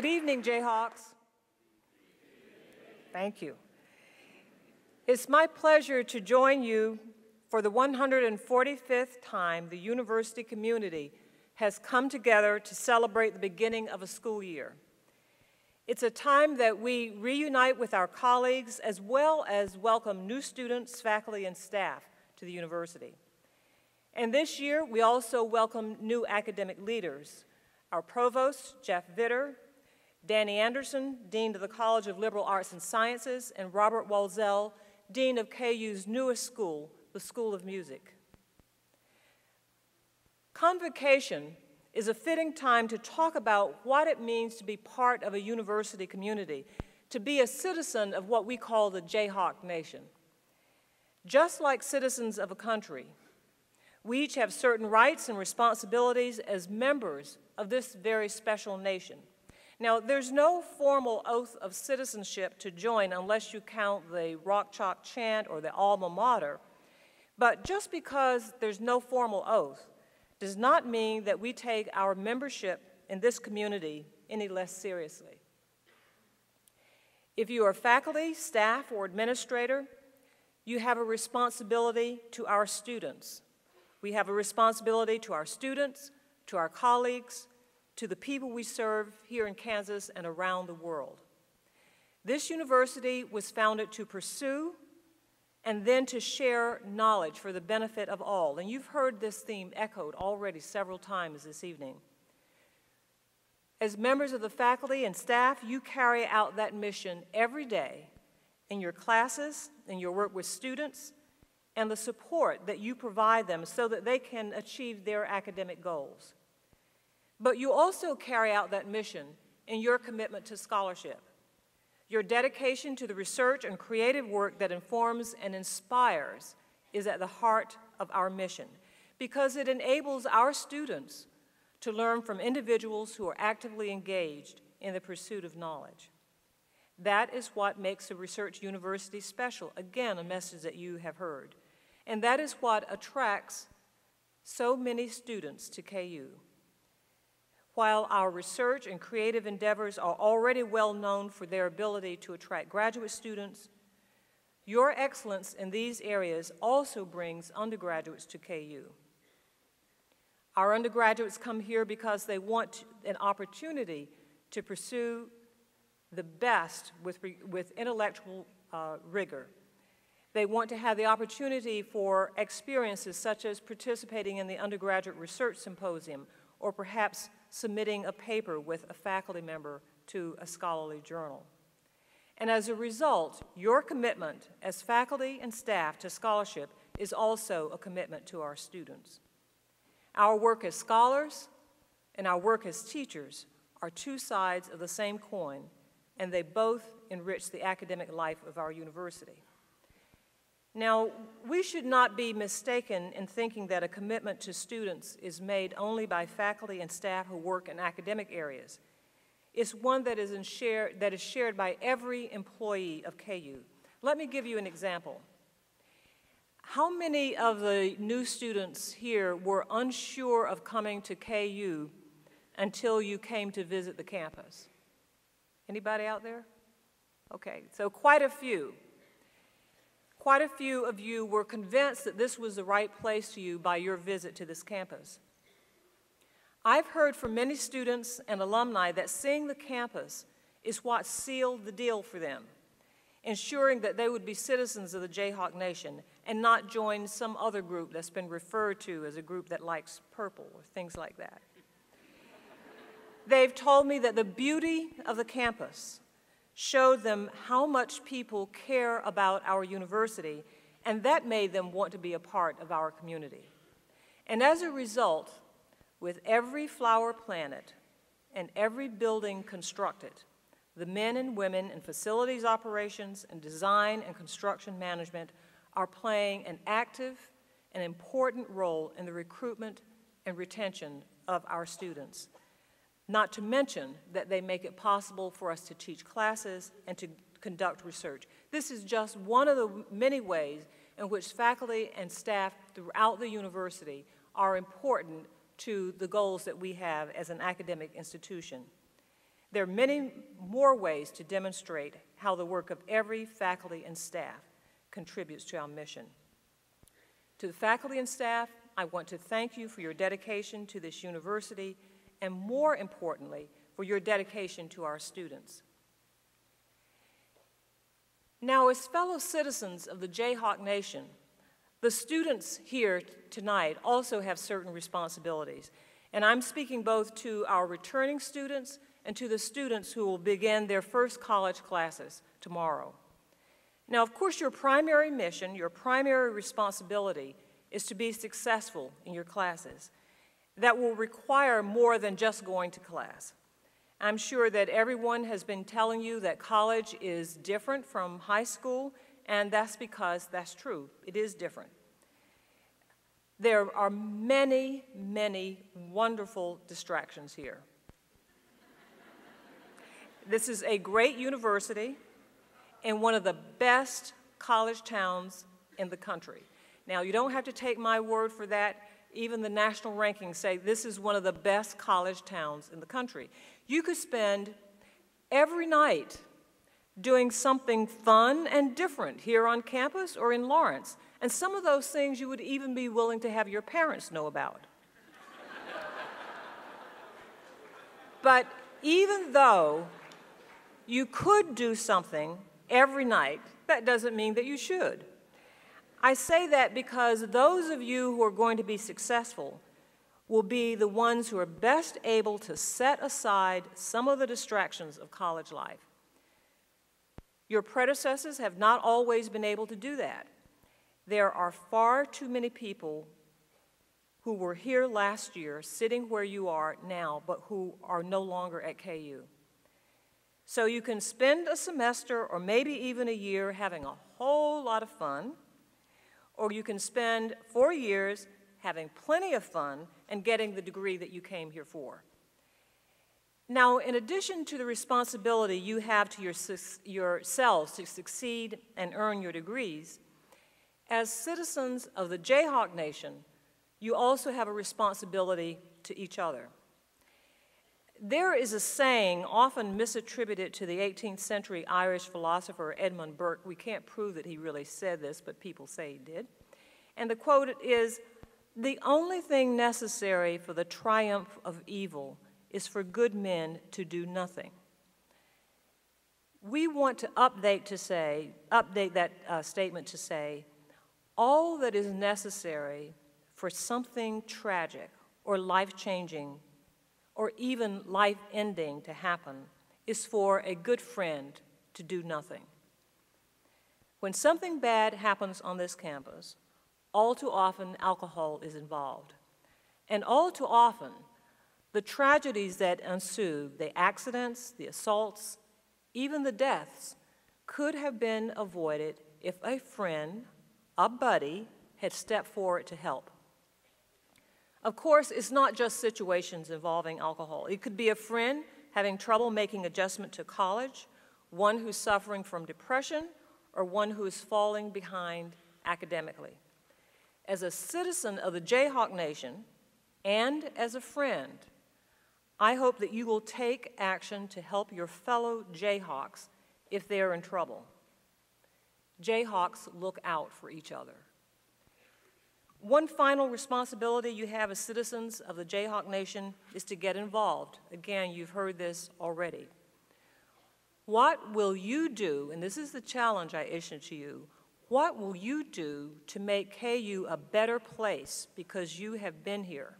Good evening, Jayhawks. Thank you. It's my pleasure to join you for the 145th time the university community has come together to celebrate the beginning of a school year. It's a time that we reunite with our colleagues as well as welcome new students, faculty, and staff to the university. And this year, we also welcome new academic leaders. Our provost, Jeff Vitter, Danny Anderson, Dean of the College of Liberal Arts and Sciences, and Robert Walzell, Dean of KU's newest school, the School of Music. Convocation is a fitting time to talk about what it means to be part of a university community, to be a citizen of what we call the Jayhawk Nation. Just like citizens of a country, we each have certain rights and responsibilities as members of this very special nation. Now, there's no formal oath of citizenship to join unless you count the Rock Chalk Chant or the Alma Mater, but just because there's no formal oath does not mean that we take our membership in this community any less seriously. If you are faculty, staff, or administrator, you have a responsibility to our students. We have a responsibility to our students, to our colleagues, to the people we serve here in Kansas and around the world. This university was founded to pursue and then to share knowledge for the benefit of all. And you've heard this theme echoed already several times this evening. As members of the faculty and staff, you carry out that mission every day in your classes, in your work with students, and the support that you provide them so that they can achieve their academic goals. But you also carry out that mission in your commitment to scholarship. Your dedication to the research and creative work that informs and inspires is at the heart of our mission because it enables our students to learn from individuals who are actively engaged in the pursuit of knowledge. That is what makes a research university special. Again, a message that you have heard. And that is what attracts so many students to KU. While our research and creative endeavors are already well known for their ability to attract graduate students, your excellence in these areas also brings undergraduates to KU. Our undergraduates come here because they want an opportunity to pursue the best with intellectual rigor. They want to have the opportunity for experiences such as participating in the undergraduate research symposium or perhaps submitting a paper with a faculty member to a scholarly journal. And as a result, your commitment as faculty and staff to scholarship is also a commitment to our students. Our work as scholars and our work as teachers are two sides of the same coin, and they both enrich the academic life of our university. Now, we should not be mistaken in thinking that a commitment to students is made only by faculty and staff who work in academic areas. It's one that is shared by every employee of KU. Let me give you an example. How many of the new students here were unsure of coming to KU until you came to visit the campus? Anybody out there? Okay, so quite a few. Quite a few of you were convinced that this was the right place for you by your visit to this campus. I've heard from many students and alumni that seeing the campus is what sealed the deal for them, ensuring that they would be citizens of the Jayhawk Nation and not join some other group that's been referred to as a group that likes purple or things like that. They've told me that the beauty of the campus showed them how much people care about our university, and that made them want to be a part of our community. And as a result, with every flower planted and every building constructed, the men and women in facilities operations and design and construction management are playing an active and important role in the recruitment and retention of our students. Not to mention that they make it possible for us to teach classes and to conduct research. This is just one of the many ways in which faculty and staff throughout the university are important to the goals that we have as an academic institution. There are many more ways to demonstrate how the work of every faculty and staff contributes to our mission. To the faculty and staff, I want to thank you for your dedication to this university and, more importantly, for your dedication to our students. Now, as fellow citizens of the Jayhawk Nation, the students here tonight also have certain responsibilities, and I'm speaking both to our returning students and to the students who will begin their first college classes tomorrow. Now, of course, your primary mission, your primary responsibility is to be successful in your classes. That will require more than just going to class. I'm sure that everyone has been telling you that college is different from high school, and that's because that's true. It is different. There are many, many wonderful distractions here. This is a great university in one of the best college towns in the country. Now, you don't have to take my word for that. Even the national rankings say this is one of the best college towns in the country. You could spend every night doing something fun and different here on campus or in Lawrence, and some of those things you would even be willing to have your parents know about. But even though you could do something every night, that doesn't mean that you should. I say that because those of you who are going to be successful will be the ones who are best able to set aside some of the distractions of college life. Your predecessors have not always been able to do that. There are far too many people who were here last year, sitting where you are now, but who are no longer at KU. So you can spend a semester or maybe even a year having a whole lot of fun, or you can spend 4 years having plenty of fun and getting the degree that you came here for. Now, in addition to the responsibility you have to yourselves to succeed and earn your degrees, as citizens of the Jayhawk Nation, you also have a responsibility to each other. There is a saying often misattributed to the 18th century Irish philosopher Edmund Burke. We can't prove that he really said this, but people say he did. And the quote is, "The only thing necessary for the triumph of evil is for good men to do nothing." We want to update that statement to say, all that is necessary for something tragic or life-changing or even life-ending to happen is for a good friend to do nothing. When something bad happens on this campus, all too often alcohol is involved. And all too often, the tragedies that ensue, the accidents, the assaults, even the deaths, could have been avoided if a friend, a buddy, had stepped forward to help. Of course, it's not just situations involving alcohol. It could be a friend having trouble making adjustment to college, one who's suffering from depression, or one who is falling behind academically. As a citizen of the Jayhawk Nation and as a friend, I hope that you will take action to help your fellow Jayhawks if they are in trouble. Jayhawks look out for each other. One final responsibility you have as citizens of the Jayhawk Nation is to get involved. Again, you've heard this already. What will you do, and this is the challenge I issue to you, what will you do to make KU a better place because you have been here?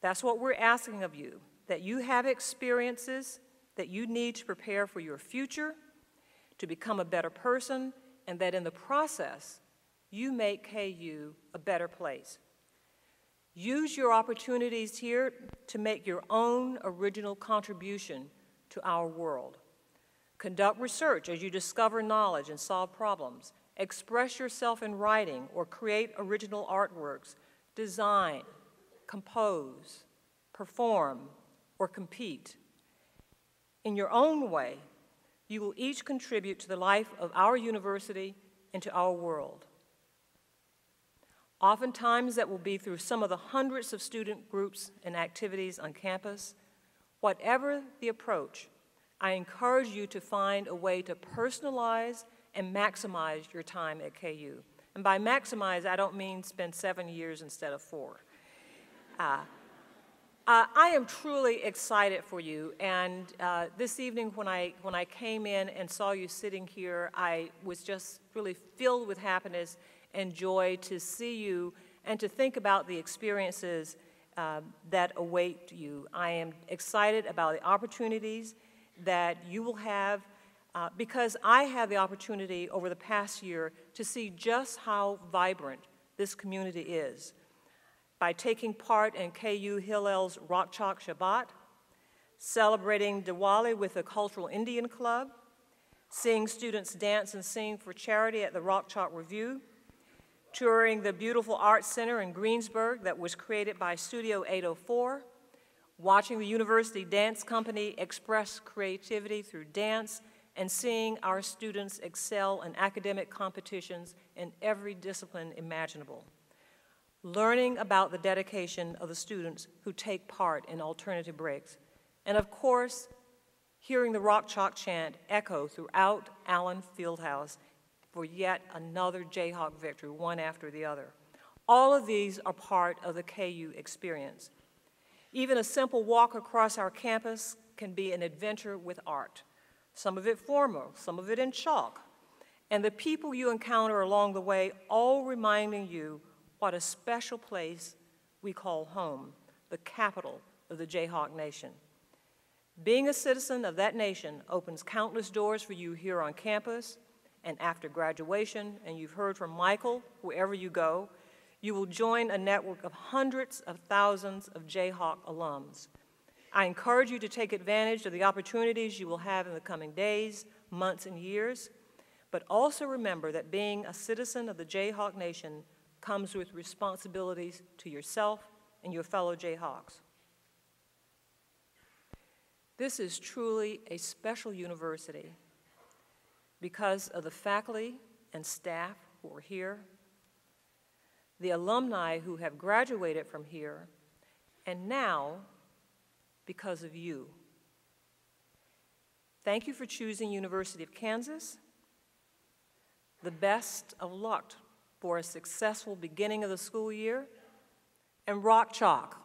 That's what we're asking of you, that you have experiences that you need to prepare for your future, to become a better person, and that in the process, you make KU a better place. Use your opportunities here to make your own original contribution to our world. Conduct research as you discover knowledge and solve problems. Express yourself in writing or create original artworks. Design, compose, perform, or compete. In your own way, you will each contribute to the life of our university and to our world. Oftentimes, that will be through some of the hundreds of student groups and activities on campus, Whatever the approach, I encourage you to find a way to personalize and maximize your time at KU. And by maximize, I don't mean spend 7 years instead of 4. I am truly excited for you, and this evening when I came in and saw you sitting here, I was just really filled with happiness and joy to see you and to think about the experiences that await you. I am excited about the opportunities that you will have because I had the opportunity over the past year to see just how vibrant this community is. By taking part in KU Hillel's Rock Chalk Shabbat, celebrating Diwali with the Cultural Indian Club, seeing students dance and sing for charity at the Rock Chalk Review, touring the beautiful Art Center in Greensburg that was created by Studio 804, watching the University Dance Company express creativity through dance, and seeing our students excel in academic competitions in every discipline imaginable. Learning about the dedication of the students who take part in alternative breaks, and of course, hearing the Rock Chalk chant echo throughout Allen Fieldhouse for yet another Jayhawk victory, one after the other. All of these are part of the KU experience. Even a simple walk across our campus can be an adventure with art, some of it formal, some of it in chalk, and the people you encounter along the way all reminding you what a special place we call home, the capital of the Jayhawk Nation. Being a citizen of that nation opens countless doors for you here on campus and after graduation, and you've heard from Michael, wherever you go, you will join a network of hundreds of thousands of Jayhawk alums. I encourage you to take advantage of the opportunities you will have in the coming days, months, and years, but also remember that being a citizen of the Jayhawk Nation comes with responsibilities to yourself and your fellow Jayhawks. This is truly a special university because of the faculty and staff who are here, the alumni who have graduated from here, and now because of you. Thank you for choosing University of Kansas. The best of luck for a successful beginning of the school year, and Rock Chalk.